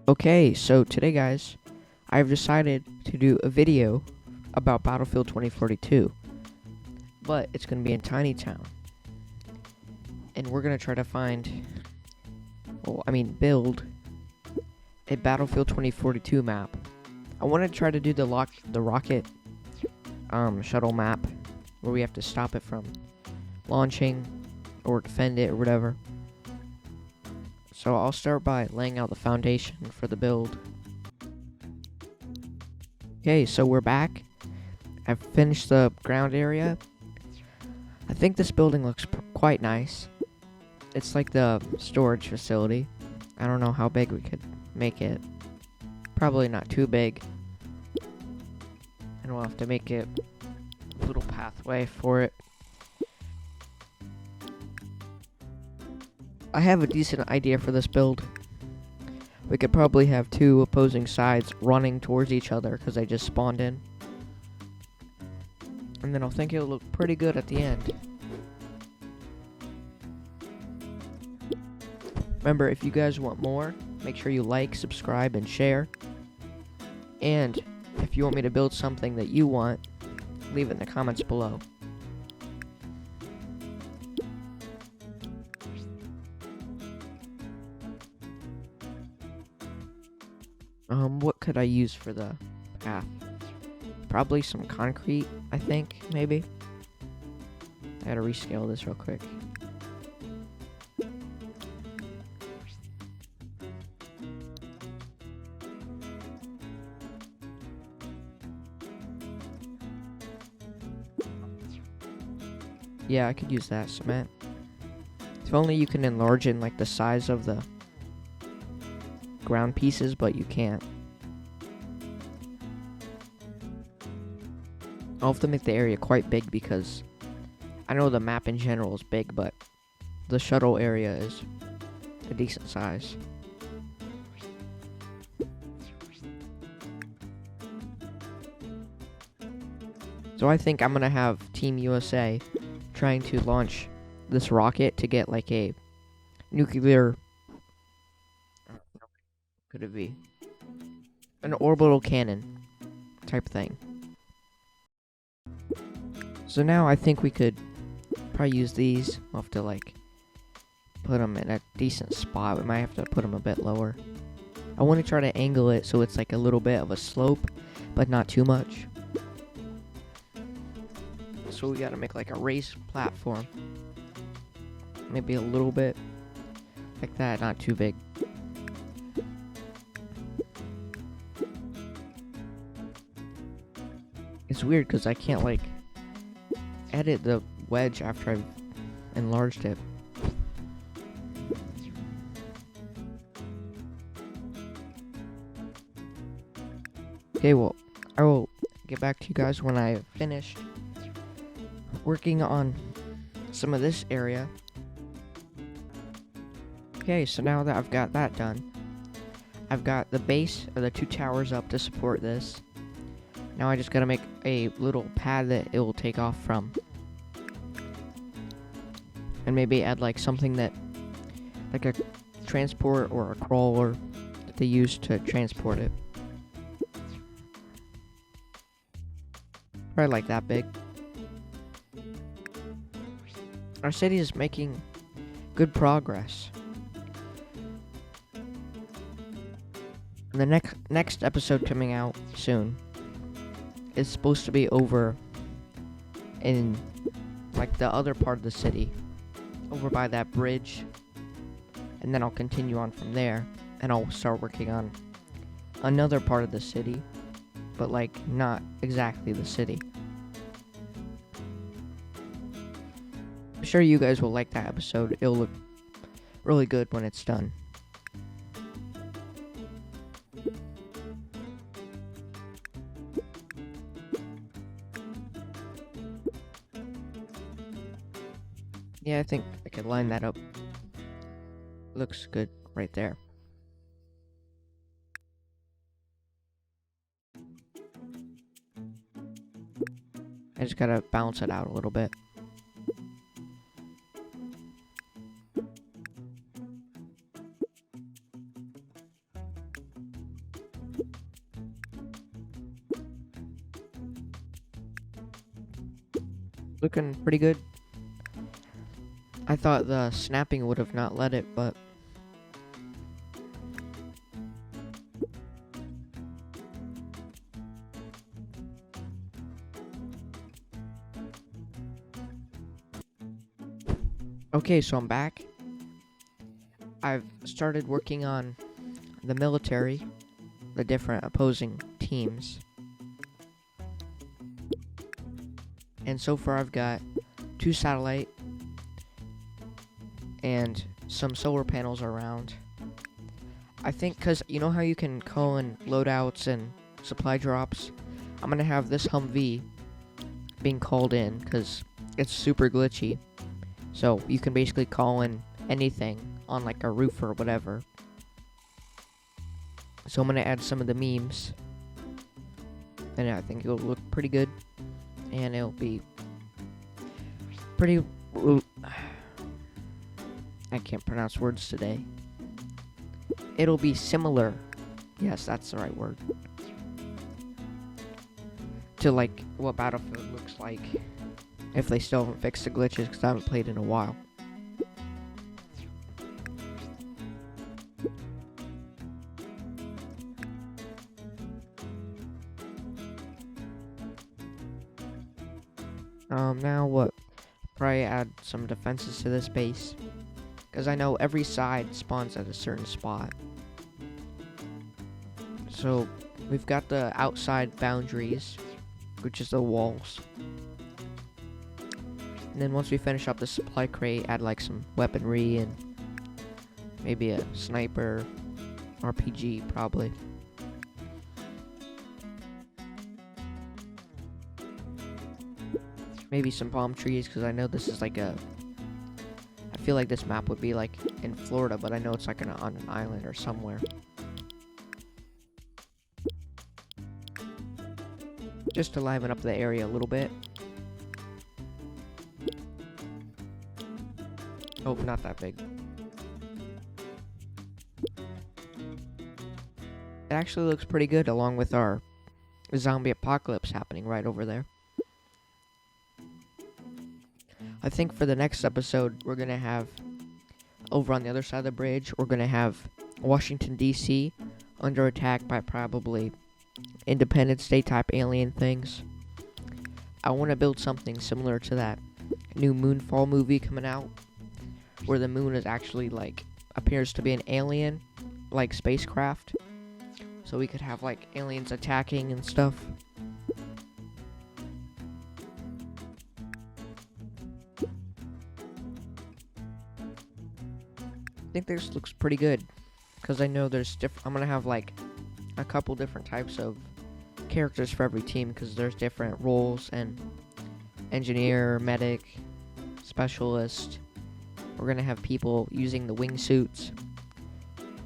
Okay, so today guys, I've decided to do a video about Battlefield 2042, but it's going to be in Tiny Town, and we're going to try to build a Battlefield 2042 map. I want to try to do the rocket shuttle map, where we have to stop it from launching or defend it or whatever. So I'll start by laying out the foundation for the build. Okay, so we're back. I've finished the ground area. I think this building looks quite nice. It's like the storage facility. I don't know how big we could make it. Probably not too big. And we'll have to make it a little pathway for it. I have a decent idea for this build. We could probably have two opposing sides running towards each other because they just spawned in. And then I'll think it'll look pretty good at the end. Remember, if you guys want more, make sure you like, subscribe, and share. And if you want me to build something that you want, leave it in the comments below. What could I use for the path? Probably some concrete, I think, maybe. I gotta rescale this real quick. Yeah, I could use that cement. If only you can enlarge in like the size of the ground pieces, but you can't. I'll have to make the area quite big because I know the map in general is big, but the shuttle area is a decent size. So I think I'm gonna have Team USA trying to launch this rocket to get like a nuclear, could it be an orbital cannon type thing. So now I think we could probably use these. We'll have to like put them in a decent spot. We might have to put them a bit lower. I want to try to angle it so it's like a little bit of a slope, but not too much. So we gotta make like a raised platform. Maybe a little bit like that, not too big. It's weird because I can't like edit the wedge after I've enlarged it. Okay, well, I will get back to you guys when I have finished working on some of this area. Okay, so now that I've got that done, I've got the base of the two towers up to support this. Now I just gotta make a little pad that it will take off from. And maybe add like something that, like a transport or a crawler that they use to transport it. Probably like that big. Our city is making good progress. And the next episode coming out soon is supposed to be over in like the other part of the city, over by that bridge, and then I'll continue on from there, and I'll start working on another part of the city, but like not exactly the city. I'm sure you guys will like that episode. It'll look really good when it's done. Yeah, I think I could line that up. Looks good right there. I just gotta balance it out a little bit. Looking pretty good. I thought the snapping would have not let it, but okay, so I'm back. I've started working on the military, the different opposing teams. And so far I've got 2 satellite and some solar panels around. I think because you know how you can call in loadouts and supply drops? I'm going to have this Humvee being called in because it's super glitchy. So you can basically call in anything on like a roof or whatever. So I'm going to add some of the memes. And I think it'll look pretty good. And it'll be pretty... I can't pronounce words today. It'll be similar. Yes, that's the right word. To like what Battlefield looks like. If they still haven't fixed the glitches, because I haven't played in a while. Now what? Probably add some defenses to this base. Because I know every side spawns at a certain spot. So, we've got the outside boundaries, which is the walls. And then once we finish up the supply crate, add like some weaponry and maybe a sniper, RPG probably. Maybe some palm trees, because I know this is like a... I feel like this map would be like in Florida, but I know it's like on an island or somewhere. Just to liven up the area a little bit. Oh, not that big. It actually looks pretty good along with our zombie apocalypse happening right over there. I think for the next episode, we're going to have, over on the other side of the bridge, we're going to have Washington, D.C. under attack by probably Independence Day type alien things. I want to build something similar to that new Moonfall movie coming out, where the moon is actually like, appears to be an alien, like spacecraft. So we could have like aliens attacking and stuff. I think this looks pretty good, because I know there's I'm gonna have like a couple different types of characters for every team, because there's different roles, and engineer, medic, specialist. We're gonna have people using the wingsuits,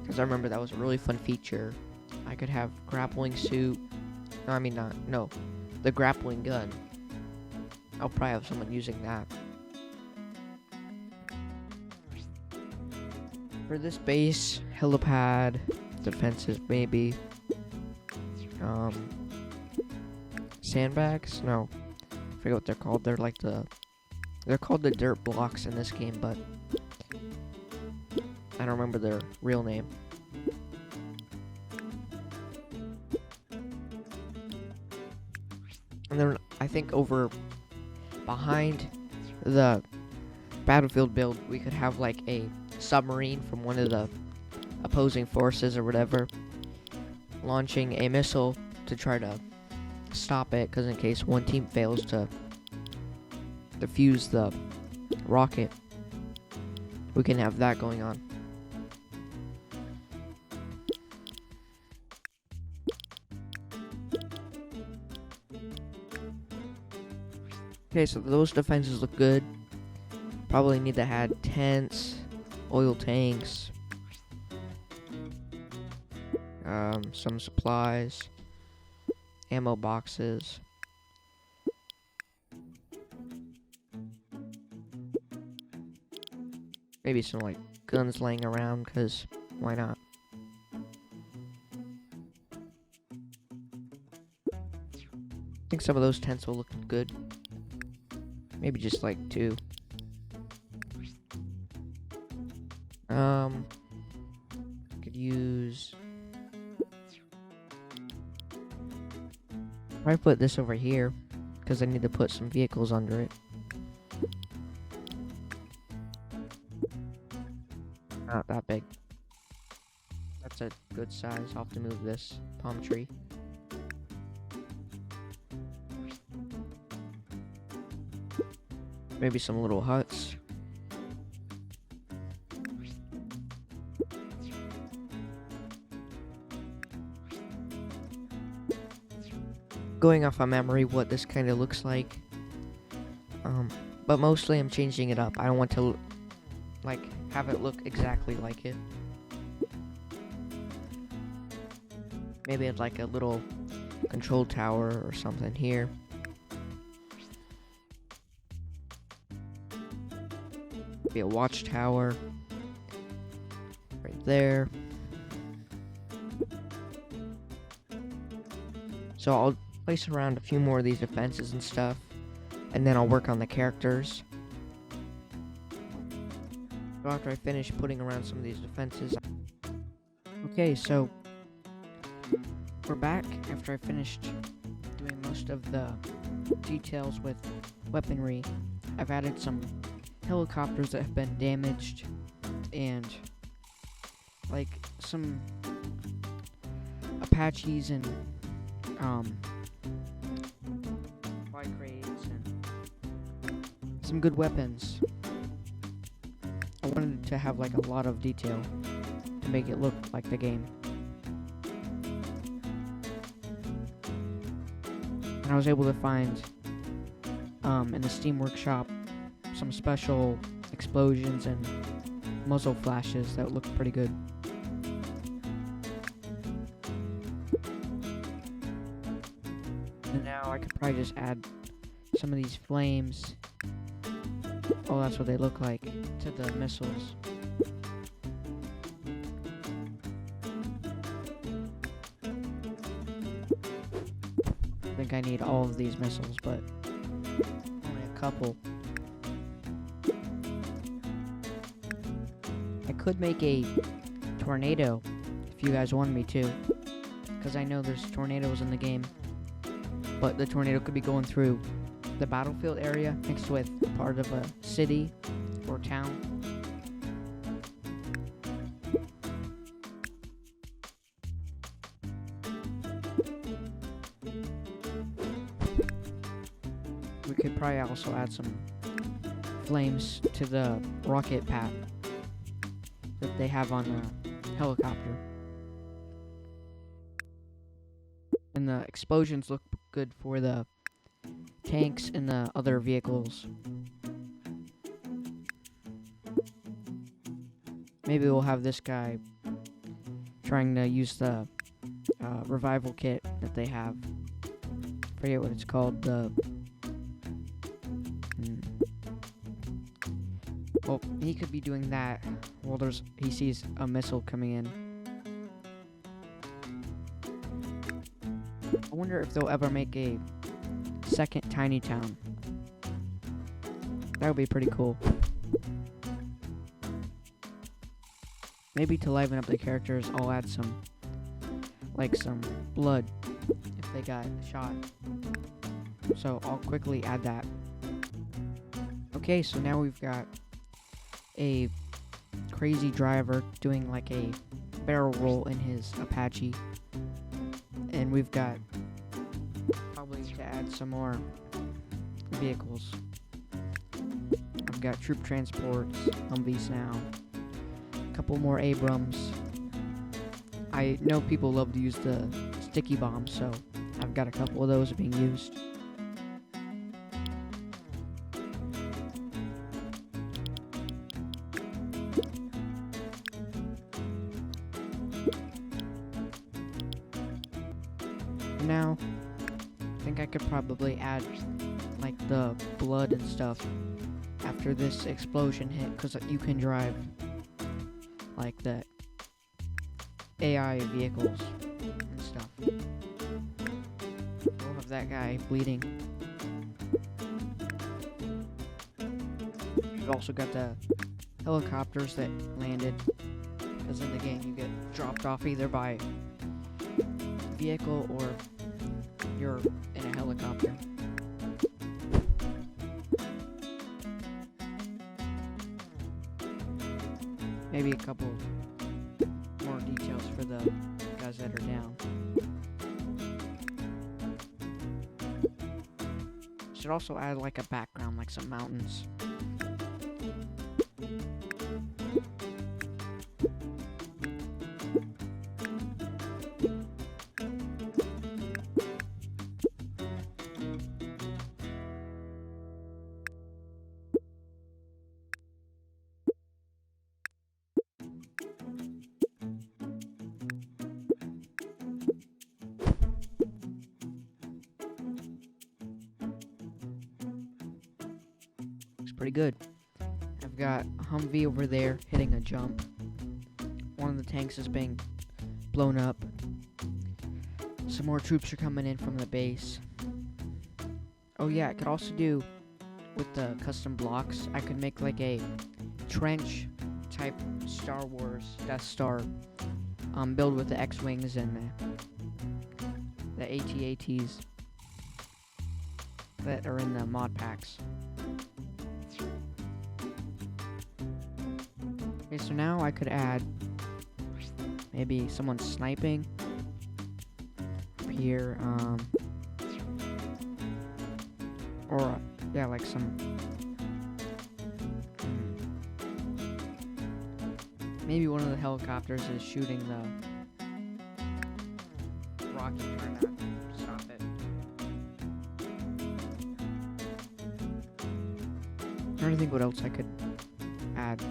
because I remember that was a really fun feature. I could have grappling suit. No, I mean no, the grappling gun. I'll probably have someone using that. For this base, helipad, defenses maybe. Sandbags? No. I forget what they're called. They're called the dirt blocks in this game, but I don't remember their real name. And then I think over behind the Battlefield build, we could have like a submarine from one of the opposing forces or whatever, launching a missile to try to stop it, because in case one team fails to defuse the rocket, we can have that going on. Okay, so those defenses look good. Probably need to add tents, oil tanks, some supplies, ammo boxes. Maybe some like guns laying around, because why not? I think some of those tents will look good. Maybe just like 2. Could use. Probably put this over here because I need to put some vehicles under it. Not that big. That's a good size. I'll have to move this palm tree. Maybe some little huts. Going off on memory what this kind of looks like. But mostly I'm changing it up. I don't want to like have it look exactly like it. Maybe it's like a little control tower or something here. Be a watchtower right there. So I'll place around a few more of these defenses and stuff, and then I'll work on the characters. So after I finish putting around some of these defenses. Okay, so we're back after I finished doing most of the details with weaponry. I've added some helicopters that have been damaged and like some Apaches and Spycakes and some good weapons. I wanted to have like a lot of detail to make it look like the game. And I was able to find in the Steam Workshop some special explosions and muzzle flashes that look pretty good. And now I could probably just add some of these flames. Oh, that's what they look like to the missiles. I think I need all of these missiles, but only a couple. I could make a tornado if you guys wanted me to, because I know there's tornadoes in the game, but the tornado could be going through the battlefield area mixed with part of a city or town. We could probably also add some flames to the rocket path that they have on the helicopter. And the explosions look good for the tanks and the other vehicles. Maybe we'll have this guy trying to use the revival kit that they have. Forget what it's called. Well, he could be doing that while he sees a missile coming in. I wonder if they'll ever make a second tiny town. That would be pretty cool. Maybe to liven up the characters, I'll add some blood if they got shot. So I'll quickly add that. Okay, so now we've got a crazy driver doing like a barrel roll in his Apache. And we've got probably to add some more vehicles. I've got troop transports, Humvees now, a couple more Abrams. I know people love to use the sticky bombs, so I've got a couple of those being used. Now, I think I could probably add like the blood and stuff after this explosion hit, because you can drive like the AI vehicles and stuff. We'll have that guy bleeding. We've also got the helicopters that landed, because in the game you get dropped off either by vehicle or you're in a helicopter. Maybe a couple more details for the guys that are down. Should also add like a background, like some mountains. Pretty good. I've got a Humvee over there hitting a jump. One of the tanks is being blown up. Some more troops are coming in from the base. Oh yeah, I could also do with the custom blocks, I could make like a trench type Star Wars Death Star build with the X-Wings and the AT-ATs that are in the mod packs. Okay, so now I could add maybe someone sniping up here, or yeah, like some maybe one of the helicopters is shooting the rocket, trying to stop it. I'm trying to think what else I could add.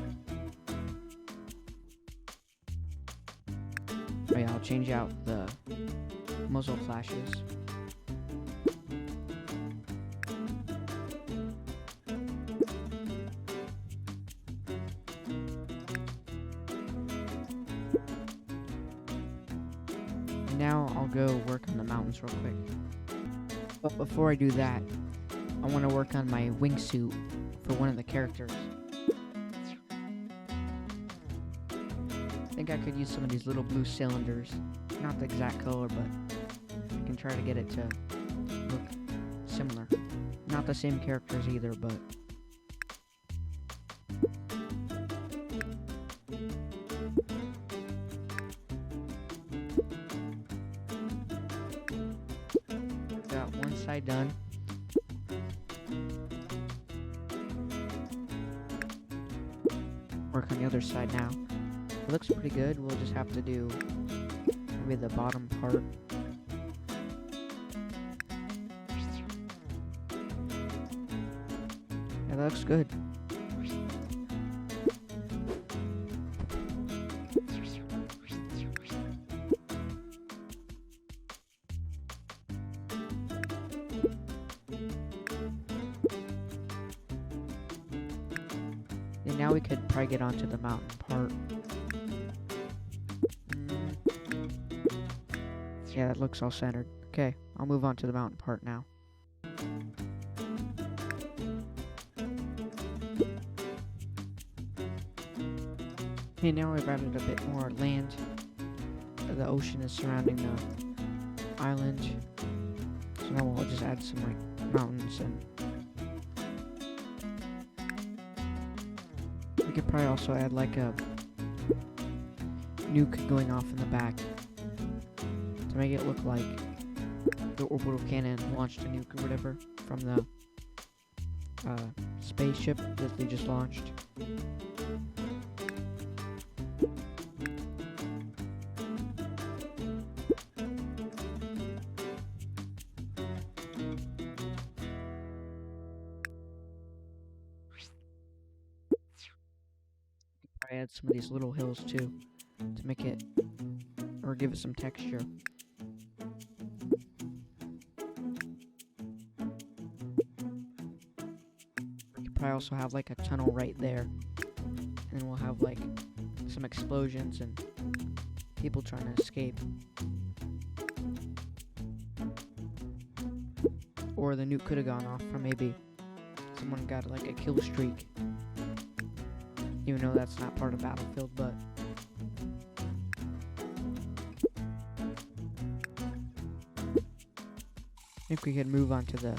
Oh yeah, I'll change out the muzzle flashes. And now I'll go work on the mountains real quick. But before I do that, I want to work on my wingsuit for one of the characters. I think I could use some of these little blue cylinders. Not the exact color, but I can try to get it to look similar. Not the same characters either, but got one side done. Work on the other side now. It looks pretty good. We'll just have to do maybe the bottom part. Yeah, that looks good. And now we could probably get onto the mountain part. Yeah, that looks all centered. Okay, I'll move on to the mountain part now. Okay, now I've added a bit more land. The ocean is surrounding the island. So now we'll just add some like mountains, and we could probably also add like a nuke going off in the back to make it look like the orbital cannon launched a nuke or whatever from the spaceship that they just launched. I add some of these little hills too to make it, or give it some texture. I also have like a tunnel right there, and we'll have like some explosions and people trying to escape, or the nuke could have gone off from maybe someone got like a kill streak even though that's not part of Battlefield, but I think we can move on to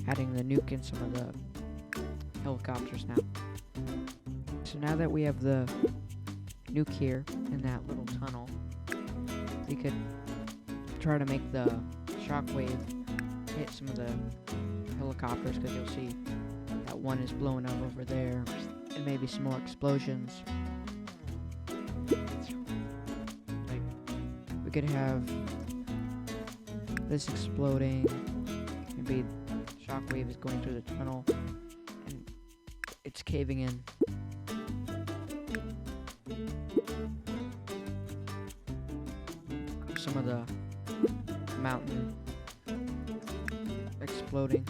adding the nuke in some of the helicopters now. So now that we have the nuke here in that little tunnel, we could try to make the shockwave hit some of the helicopters, because you'll see that one is blowing up over there, and maybe some more explosions. Like, we could have this exploding, maybe shockwave is going through the tunnel and it's caving in. Some of the mountain exploding.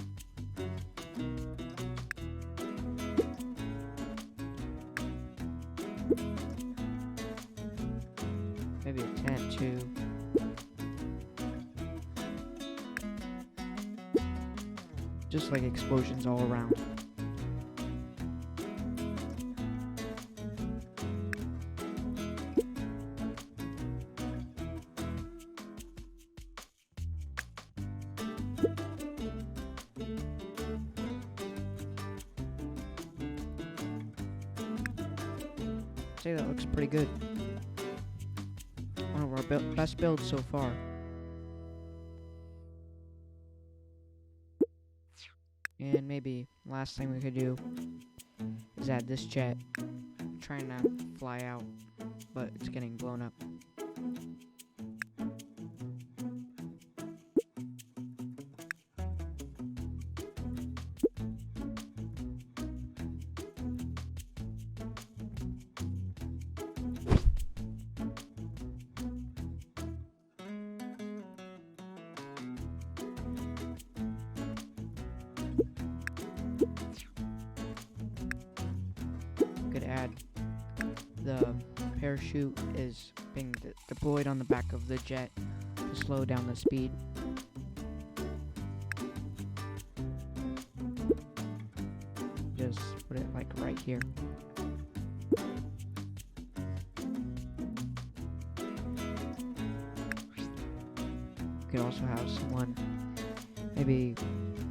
Maybe a tent too. Just like explosions all around. I'd say that looks pretty good. One of our best builds so far. And maybe last thing we could do is add this jet. I'm trying not to fly out, but it's getting blown up. Could add the parachute is being deployed on the back of the jet to slow down the speed. Just put it like right here. You could also have someone maybe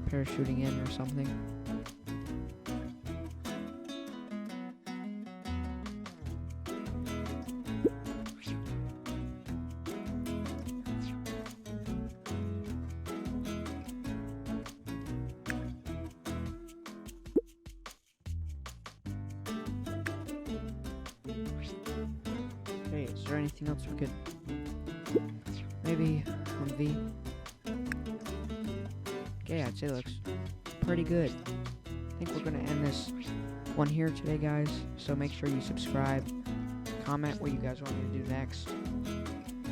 parachuting in or something. Okay, is there anything else we could maybe on V? Okay, I'd say it looks pretty good. I think we're gonna end this one here today, guys. So make sure you subscribe, comment what you guys want me to do next,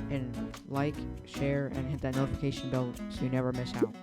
and like, share, and hit that notification bell so you never miss out.